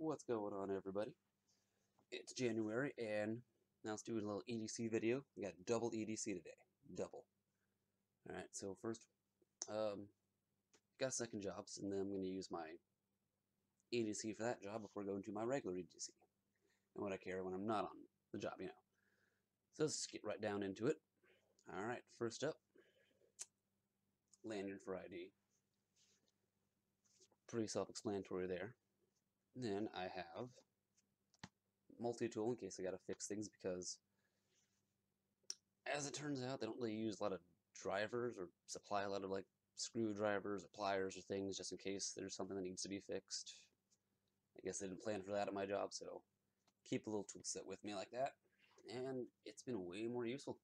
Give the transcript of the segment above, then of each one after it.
What's going on, everybody? It's January, and now let's do a little EDC video. We got double EDC today. Double. Alright, so first, got a second job, and then I'm going to use my EDC for that job before going to my regular EDC. And what I care when I'm not on the job, you know. So let's get right down into it. Alright, first up, lanyard for ID. Pretty self-explanatory there. Then I have multi-tool in case I gotta fix things, because as it turns out, they don't really use a lot of drivers or supply a lot of like screwdrivers or pliers or things just in case there's something that needs to be fixed. I guess they didn't plan for that at my job, so keep a little tool set with me like that. And it's been way more useful.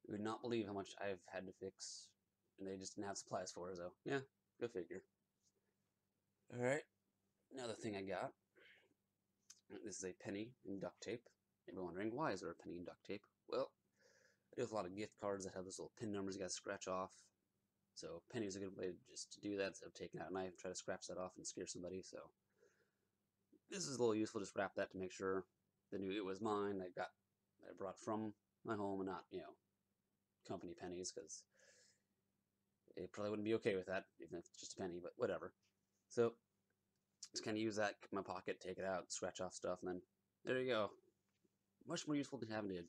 You would not believe how much I've had to fix, and they just didn't have supplies for it, so yeah, go figure. Alright, another thing I got. This is a penny and duct tape. You're wondering, why is there a penny and duct tape? Well, I deal with a lot of gift cards that have those little pin numbers you gotta scratch off. So penny is a good way just to do that instead of taking out a knife and try to scratch that off and scare somebody. So this is a little useful. Just wrap that to make sure they knew it was mine. I brought from my home and not, company pennies, because they probably wouldn't be okay with that, even if it's just a penny, but whatever. So just kind of use that in my pocket, take it out, scratch off stuff, and then there you go. Much more useful than having to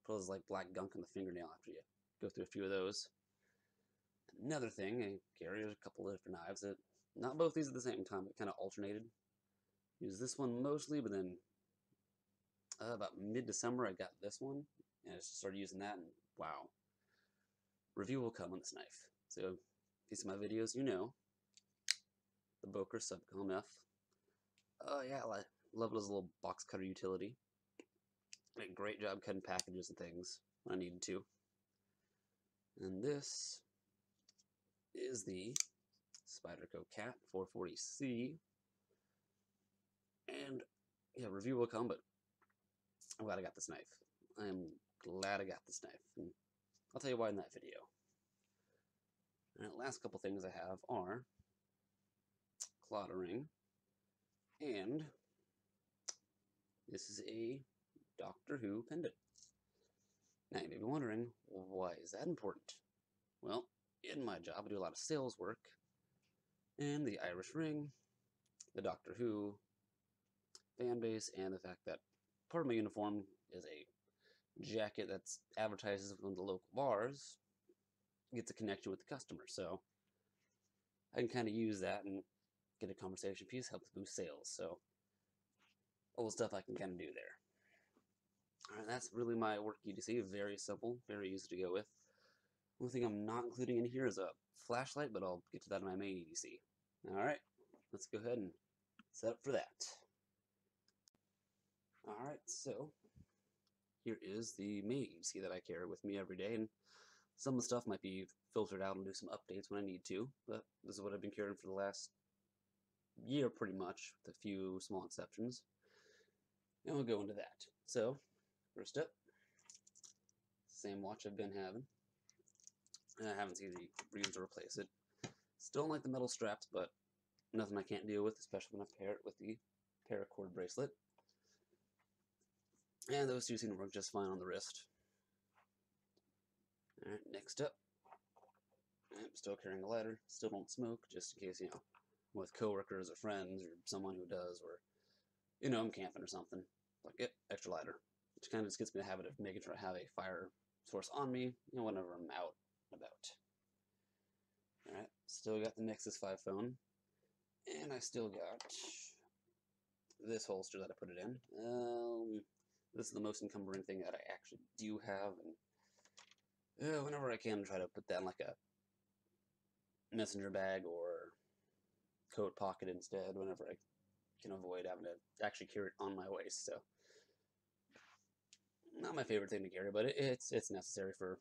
put those like black gunk on the fingernail after you go through a few of those. Another thing I carry is a couple of different knives that, not both these at the same time, but kind of alternated. Use this one mostly, but then about mid-December I got this one, and I just started using that, and wow. Review will come on this knife. So if you see my videos, you know. The Boker Subcom F. Oh yeah, I love it as a little box cutter utility. Did a great job cutting packages and things when I needed to. And this is the Spyderco Cat 440C. And yeah, review will come, but I'm glad I got this knife. I'm glad I got this knife, and I'll tell you why in that video. And the last couple things I have are clawing, and this is a Doctor Who pendant. Now you may be wondering, why is that important? Well, in my job I do a lot of sales work, and the Irish ring, the Doctor Who fan base, and the fact that part of my uniform is a jacket that's advertises with one of the local bars, gets a connection with the customer, so I can kind of use that and get a conversation piece, helps boost sales, so all the stuff I can kind of do there. Alright, that's really my work EDC. Very simple, very easy to go with. One thing I'm not including in here is a flashlight, but I'll get to that in my main EDC. Alright, let's go ahead and set up for that. Alright, so here is the main EDC that I carry with me every day, and some of the stuff might be filtered out and do some updates when I need to, but this is what I've been carrying for the last year pretty much, with a few small exceptions. And we'll go into that. So, first up, same watch I've been having. I haven't seen any reason to replace it. Still don't like the metal straps, but nothing I can't deal with, especially when I pair it with the paracord bracelet. And those two seem to work just fine on the wrist. Alright, next up, I'm still carrying a lighter. Still don't smoke, just in case, I'm with coworkers or friends or someone who does, or, I'm camping or something. Like, yep, extra lighter. Which kind of just gets me in the habit of making sure I have a fire source on me, whenever I'm out and about. Alright, still got the Nexus 5 phone. And I still got this holster that I put it in. This is the most encumbering thing that I actually do have, and whenever I can, try to put that in like a messenger bag or coat pocket instead, whenever I can avoid having to actually carry it on my waist. So, not my favorite thing to carry, but it's necessary for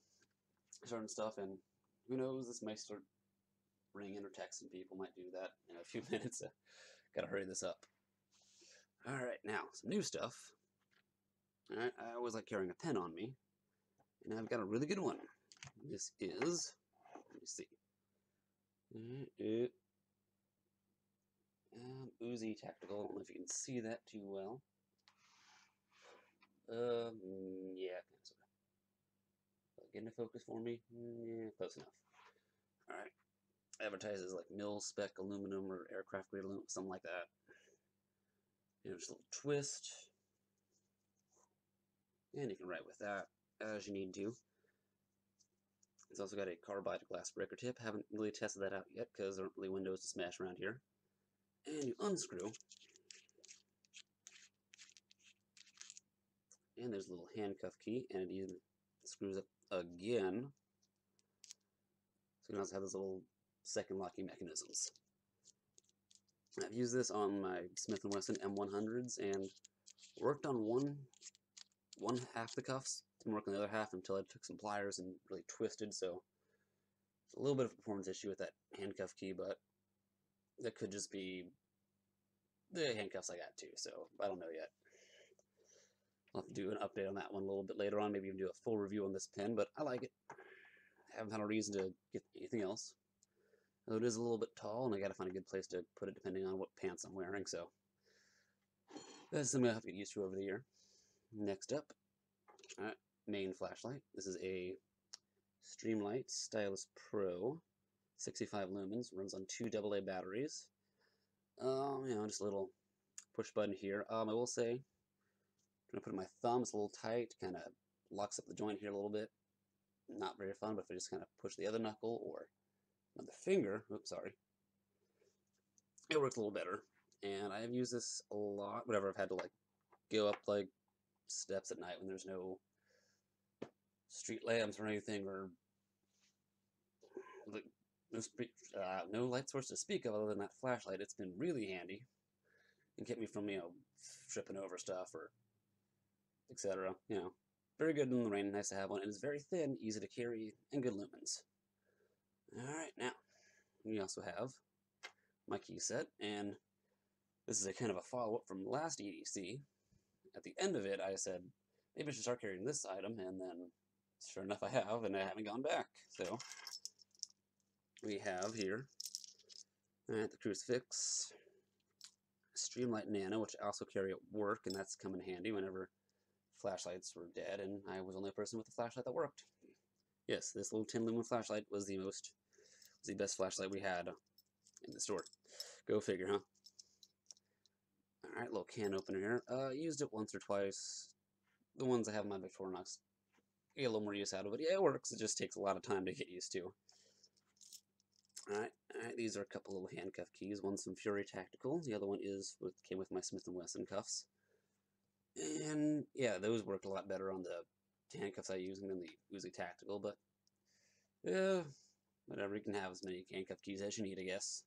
certain stuff, and who knows, this might start ringing or texting people, might do that in a few minutes. So gotta hurry this up. Alright, now, some new stuff. Alright, I always like carrying a pen on me, and I've got a really good one. This is, let me see. Uzi Tactical. I don't know if you can see that too well. Yeah, kind of, sort of. Get into focus for me? Yeah, close enough. Alright. Advertises like mil spec aluminum or aircraft grade aluminum, something like that. Just a little twist. And you can write with that as you need to. It's also got a carbide glass breaker tip. Haven't really tested that out yet because there aren't really windows to smash around here. And you unscrew. And there's a little handcuff key, and it even screws up again. So you can also have those little second locking mechanisms. I've used this on my Smith & Wesson M100s and worked on one half the cuffs. Didn't work on the other half until I took some pliers and really twisted, so it's a little bit of a performance issue with that handcuff key, but that could just be the handcuffs I got too, so I don't know yet. I'll have to do an update on that one a little bit later on, maybe even do a full review on this pen, but I like it. I haven't had a reason to get anything else. Though it is a little bit tall, and I gotta find a good place to put it depending on what pants I'm wearing, so that's something I'll have to get used to over the year. Next up, main flashlight. This is a Streamlight Stylus Pro, 65 lumens, runs on 2 AA batteries. Just a little push button here. I will say, I'm gonna put in my thumb. It's a little tight, kind of locks up the joint here a little bit. Not very fun, but if I just kind of push the other knuckle or another finger, oops, sorry, it works a little better. And I have used this a lot whenever I've had to like go up like steps at night when there's no street lamps or anything, or like no light source to speak of other than that flashlight. It's been really handy and kept me from tripping over stuff or etc. Very good in the rain. Nice to have one, and it's very thin, easy to carry, and good lumens. All right, now we also have my key set, and this is a kind of a follow-up from last EDC. At the end of it, I said, maybe I should start carrying this item, and then sure enough I have, and I haven't gone back. So we have here the crucifix, Streamlight Nano, which I also carry at work, and that's come in handy whenever flashlights were dead, and I was the only person with a flashlight that worked. Yes, this little 10 lumen flashlight was the best flashlight we had in the store. Go figure, huh? Alright, little can opener here. Used it once or twice. The ones I have in my Victorinox, I get a little more use out of it. Yeah, it works. It just takes a lot of time to get used to. Alright, these are a couple little handcuff keys. One's from Fury Tactical. The other one came with my Smith & Wesson cuffs. And yeah, those worked a lot better on the handcuffs I use than the Uzi Tactical, but yeah, whatever. You can have as many handcuff keys as you need, I guess.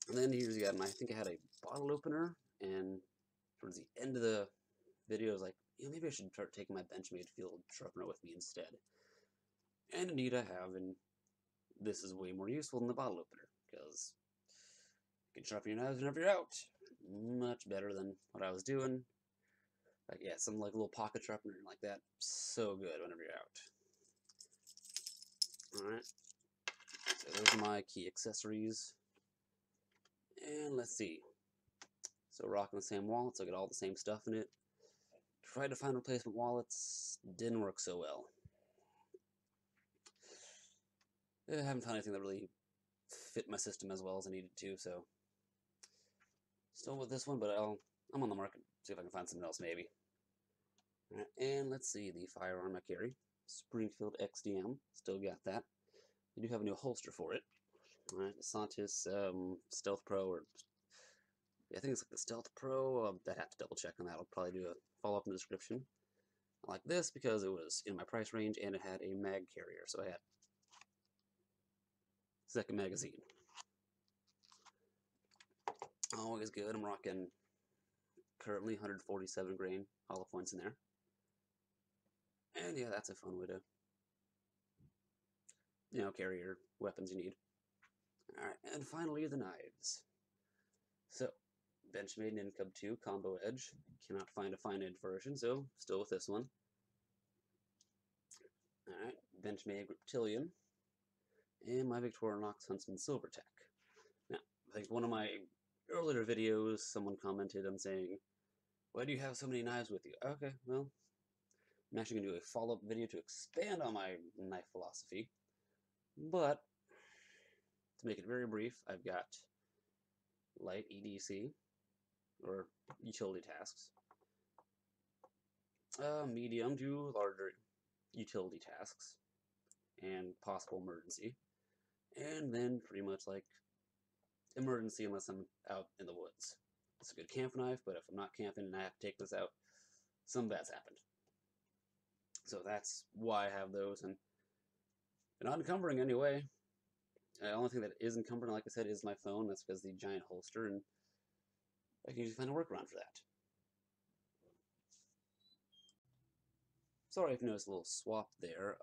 And then here's you got I think I had a bottle opener, and towards the end of the video, I was like, maybe I should start taking my Benchmade field sharpener with me instead. And indeed I have, and this is way more useful than the bottle opener, because you can sharpen your knives whenever you're out. Much better than what I was doing. Like, yeah, some like little pocket sharpener like that. So good whenever you're out. Alright. So those are my key accessories. And let's see. So rocking the same wallet, so I got all the same stuff in it. Tried to find replacement wallets, didn't work so well. I haven't found anything that really fit my system as well as I needed to, so still with this one, but I'm on the market, see if I can find something else maybe. Alright, and let's see the firearm I carry. Springfield XDM, still got that. I do have a new holster for it. Alright, Santis Stealth Pro, or yeah, I think it's like the Stealth Pro. I'd have to double check on that. I'll probably do a follow-up in the description. I like this because it was in my price range and it had a mag carrier, so I had second magazine. Always good. I'm rocking currently 147 grain hollow points in there. And yeah, that's a fun way to, carry your weapons you need. Alright, and finally the knives. So, Benchmade Nincub 2 Combo Edge. Cannot find a fine edge version, so still with this one. Alright, Benchmade Reptilian. And my Victorinox Huntsman Silvertech. Now, I think one of my earlier videos, someone commented, I'm saying, why do you have so many knives with you? Okay, well, I'm actually going to do a follow-up video to expand on my knife philosophy. But, to make it very brief, I've got light EDC, or utility tasks, medium to larger utility tasks, and possible emergency, and then pretty much like emergency unless I'm out in the woods. It's a good camp knife, but if I'm not camping and I have to take this out, some bad's happened. So that's why I have those, and they're not encumbering anyway. The only thing that is encumbering, like I said, is my phone. That's because the giant holster, and I can usually find a workaround for that. Sorry if you noticed a little swap there.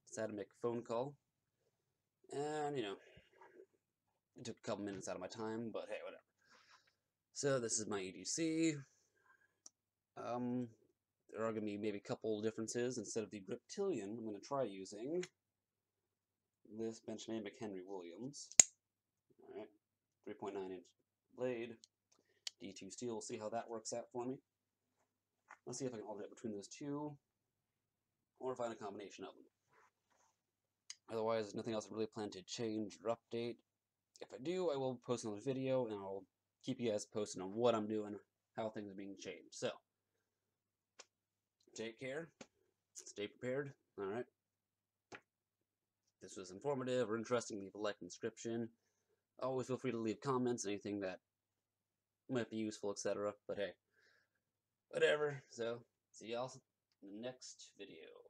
Decided to make a phone call, and it took a couple minutes out of my time, but hey, whatever. So this is my EDC. There are going to be maybe a couple differences. Instead of the Griptilian, I'm going to try using this Benchmade McHenry Williams. Alright, 3.9-inch blade, D2 steel. We'll see how that works out for me. Let's see if I can alternate between those two, or find a combination of them. Otherwise, there's nothing else I really plan to change or update. If I do, I will post another video, and I'll keep you guys posted on what I'm doing, how things are being changed. So, take care, stay prepared, alright? If this was informative or interesting, leave a like and subscription. Always feel free to leave comments, anything that might be useful, etc. But hey, whatever. So, see y'all in the next video.